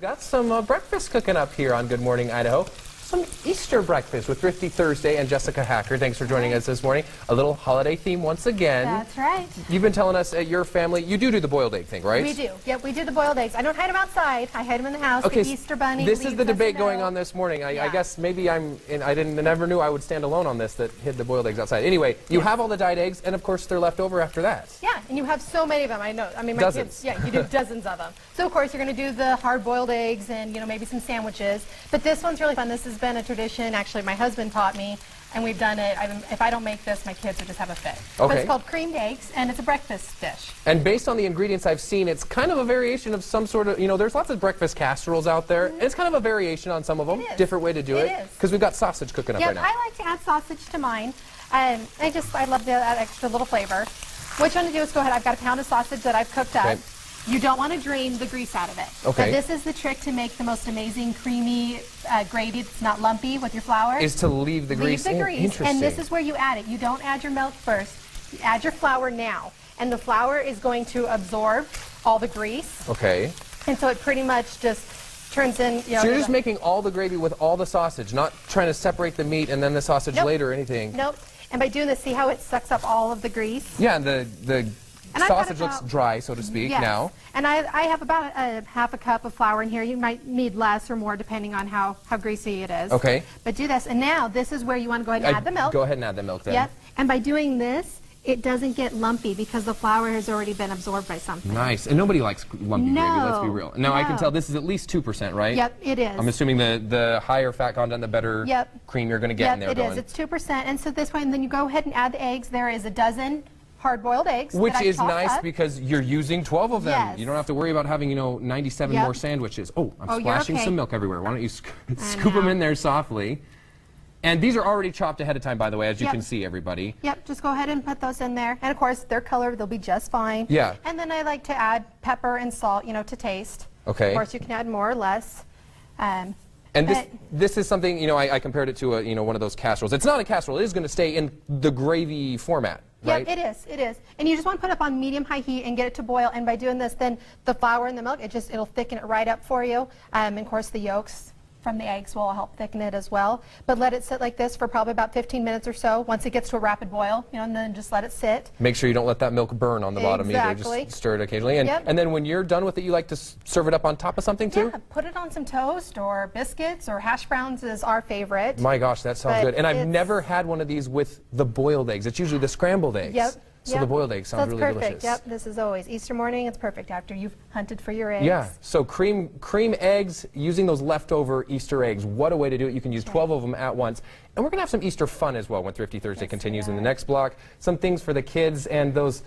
got some breakfast cooking up here on Good Morning Idaho. Some Easter breakfast with Thrifty Thursday and Jessica Hacker. Thanks for joining us this morning. A little holiday theme once again. That's right. You've been telling us at your family, you do the boiled egg thing, right? We do. Yep, we do the boiled eggs. I don't hide them outside. I hide them in the house. Okay, the Easter bunny. This is the debate going on this morning. I guess maybe I never knew I would stand alone on this, that hid the boiled eggs outside. Anyway, you have all the dyed eggs, and of course they're left over after that. Yeah, and you have so many of them. I know. I mean, my dozens. kids. Yeah, you do dozens of them. So of course you're going to do the hard-boiled eggs and maybe some sandwiches. But this one's really fun. This has been a tradition. Actually, my husband taught me, and we've done it. If I don't make this, my kids would just have a fit. Okay. But it's called creamed eggs, and it's a breakfast dish. And based on the ingredients I've seen, it's kind of a variation of some sort of, there's lots of breakfast casseroles out there. And it's kind of a variation on some of them. Different way to do it. Because we've got sausage cooking up right now. I like to add sausage to mine. I love that extra little flavor. What you want to do is go ahead. I've got a pound of sausage that I've cooked up. You don't want to drain the grease out of it. Okay. But this is the trick to make the most amazing creamy gravy that's not lumpy with your flour. Is to leave the grease. Leave the grease. Interesting. And this is where you add it. You don't add your milk first. You add your flour now. And the flour is going to absorb all the grease. Okay. And so it pretty much just turns in, So you're just making all the gravy with all the sausage, not trying to separate the meat and then the sausage later or anything. Nope. And by doing this, see how it sucks up all of the grease? Yeah, and the sausage looks dry, so to speak, now. And I have about half a cup of flour in here. You might need less or more depending on how greasy it is. Okay. But do this. And now this is where you want to go ahead and add the milk. Go ahead and add the milk then. Yep. And by doing this, it doesn't get lumpy because the flour has already been absorbed by something. Nice. And nobody likes lumpy gravy, let's be real. Now, I can tell this is at least 2%, right? Yep, it is. I'm assuming the higher fat content, the better cream you're going to get in there. Yep, it is. It's 2%. And so this way, and then you go ahead and add the eggs. There is a dozen hard-boiled eggs. Which is nice because you're using 12 of them. Yes. You don't have to worry about having, 97 more sandwiches. Oh, I'm splashing some milk everywhere. Why don't you scoop them in there softly? And these are already chopped ahead of time, by the way, as you can see, everybody. Yep, just go ahead and put those in there. And, of course, they're colored. They'll be just fine. Yeah. And then I like to add pepper and salt, to taste. Okay. Of course, you can add more or less. And this is something, I compared it to one of those casseroles. It's not a casserole. It is going to stay in the gravy format, right? Yep, it is. It is. And you just want to put it up on medium-high heat and get it to boil. And by doing this, then the flour and the milk, it'll thicken it right up for you. And, of course, the yolks from the eggs will help thicken it as well. But let it sit like this for probably about 15 minutes or so. Once it gets to a rapid boil, and then just let it sit. Make sure you don't let that milk burn on the bottom either. Just stir it occasionally. And then when you're done with it, you like to serve it up on top of something too? Yeah, put it on some toast or biscuits or hash browns is our favorite. My gosh, that sounds good. And I've never had one of these with the boiled eggs. It's usually the scrambled eggs. Yep. So the boiled eggs sounds really delicious. Yep, this is always Easter morning. It's perfect after you've hunted for your eggs. Yeah, so cream eggs using those leftover Easter eggs. What a way to do it. You can use 12 of them at once. And we're going to have some Easter fun as well when Thrifty Thursday continues in the next block. Some things for the kids and those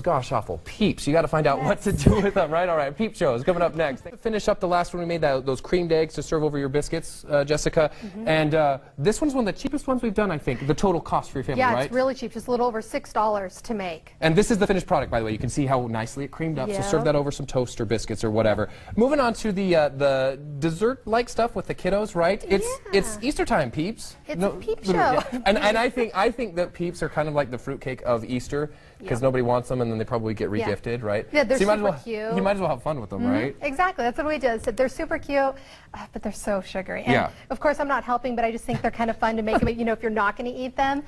gosh awful peeps. You got to find out what to do with them, right? All right, peep shows coming up next. Finish up the last one we made, those creamed eggs to serve over your biscuits, Jessica. And this one's one of the cheapest ones we've done, I think. The total cost for your family, right? Yeah, it's really cheap. Just a little over $6 to make. And this is the finished product, by the way. You can see how nicely it creamed up. So serve that over some toast or biscuits or whatever. Moving on to the dessert-like stuff with the kiddos, right? It's Easter time, peeps. It's a peep show. And I think that peeps are kind of like the fruitcake of Easter because nobody wants them and then they probably get regifted, right? Yeah, they're so super cute. You might as well have fun with them, right? Exactly. That's what we did. So they're super cute, but they're so sugary. And of course, I'm not helping, but I just think they're kind of fun to make them. If you're not going to eat them,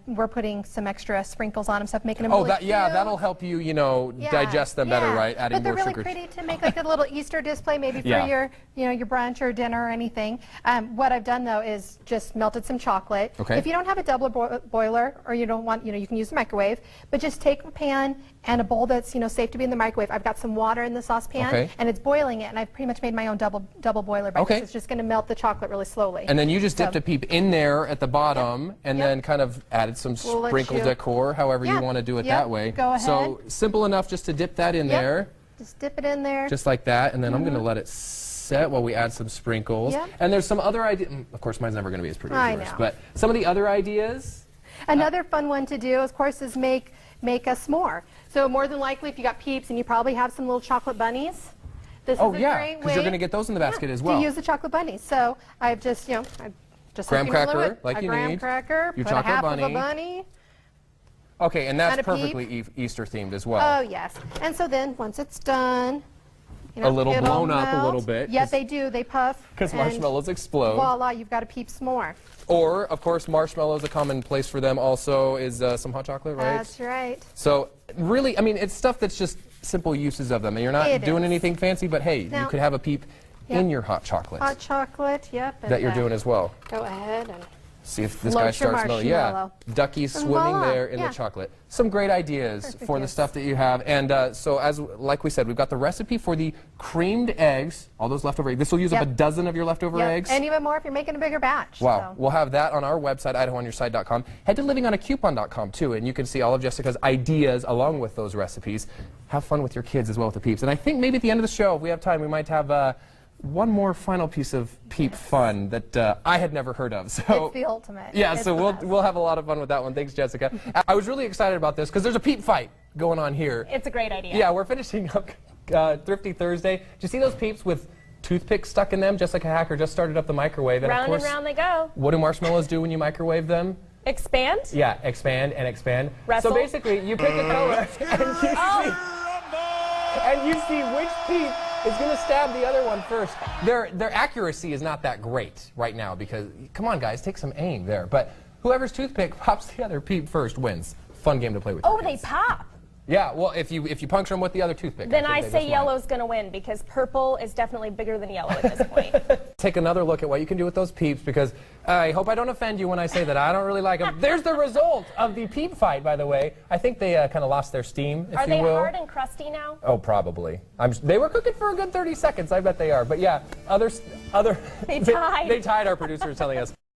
we're putting some extra sprinkles on them, stuff, making them really cute. That'll help you, digest them better, right? Adding but they're more really sugar. Pretty to make like a little Easter display, maybe for your, your brunch or dinner or anything. What I've done though is just melted some chocolate. Okay. If you don't have a double boiler or you don't want, you can use the microwave, but just take a pan and a bowl that's safe to be in the microwave. I've got some water in the saucepan and it's boiling it, and I've pretty much made my own double boiler by this. It's just going to melt the chocolate really slowly. And then you just dipped a peep in there at the bottom and then kind of added some sprinkle decor, however you want to do it that way. Go ahead. So simple enough just to dip that in there. Just dip it in there. Just like that, and then I'm going to let it set while we add some sprinkles. And there's some other ideas. Of course, mine's never going to be as pretty as yours, but some of the other ideas. Another fun one to do, of course, is make a s'more. So more than likely, if you got peeps and you probably have some little chocolate bunnies, this is a great way. Because you're going to get those in the basket as well. To use the chocolate bunnies. So I've just, graham cracker, like you need. Graham cracker, your put chocolate half bunny. of a bunny. Okay, and that's perfectly Easter themed as well. Oh yes. And so then once it's done, You know, a little it'll blown up a melt. little bit. Yeah, they do. They puff. Because and marshmallows explode. Voila, you've got a peep s'more. Or, of course, marshmallows, a common place for them also is some hot chocolate, right? That's right. So, really, I mean, it's stuff that's just simple uses of them. And you're not It doing is. anything fancy, but hey, you Now- could have a peep Yep. in your hot chocolate Hot chocolate, yep. and, that you're doing as well. Go ahead and See if this Float guy your starts smelling. Yeah, marshmallow. duckies And swimming voila, there in yeah. the chocolate. Some great ideas Perfect for the use. stuff that you have. And so, like we said, we've got the recipe for the creamed eggs, all those leftover eggs. This will use up Yep. a dozen of your leftover yep. eggs. And even more if you're making a bigger batch. Wow. So. We'll have that on our website, idahoonyourside.com. Head to livingonacoupon.com, too, and you can see all of Jessica's ideas along with those recipes. Have fun with your kids as well with the peeps. And I think maybe at the end of the show, if we have time, we might have one more final piece of peep fun that I had never heard of. So It's the ultimate. yeah, It's so the best. we'll have a lot of fun with that one. Thanks, Jessica. I was really excited about this because there's a peep fight going on here. It's a great idea. Yeah, we're finishing up Thrifty Thursday. Did you see those peeps with toothpicks stuck in them? Jessica Hacker just started up the microwave. And of Round course, and round they go. what do marshmallows do when you microwave them? Expand. Yeah, expand and expand. Wrestle. So basically, you pick a color and you see which peep is going to stab the other one first. Their accuracy is not that great right now because, come on guys, take some aim there. But whoever's toothpick pops the other peep first wins. Fun game to play with. Oh, your they kids. pop. Yeah, well, if you puncture them with the other toothpick. Then think I they say just win. yellow's going to win because purple is definitely bigger than yellow at this point. Take another look at what you can do with those peeps because I hope I don't offend you when I say that I don't really like them. There's the result of the peep fight, by the way. I think they kind of lost their steam, if Are you they will. hard and crusty now? Oh, probably. They were cooking for a good 30 seconds. I bet they are. But yeah, they They tied. They tied, our producer is telling us.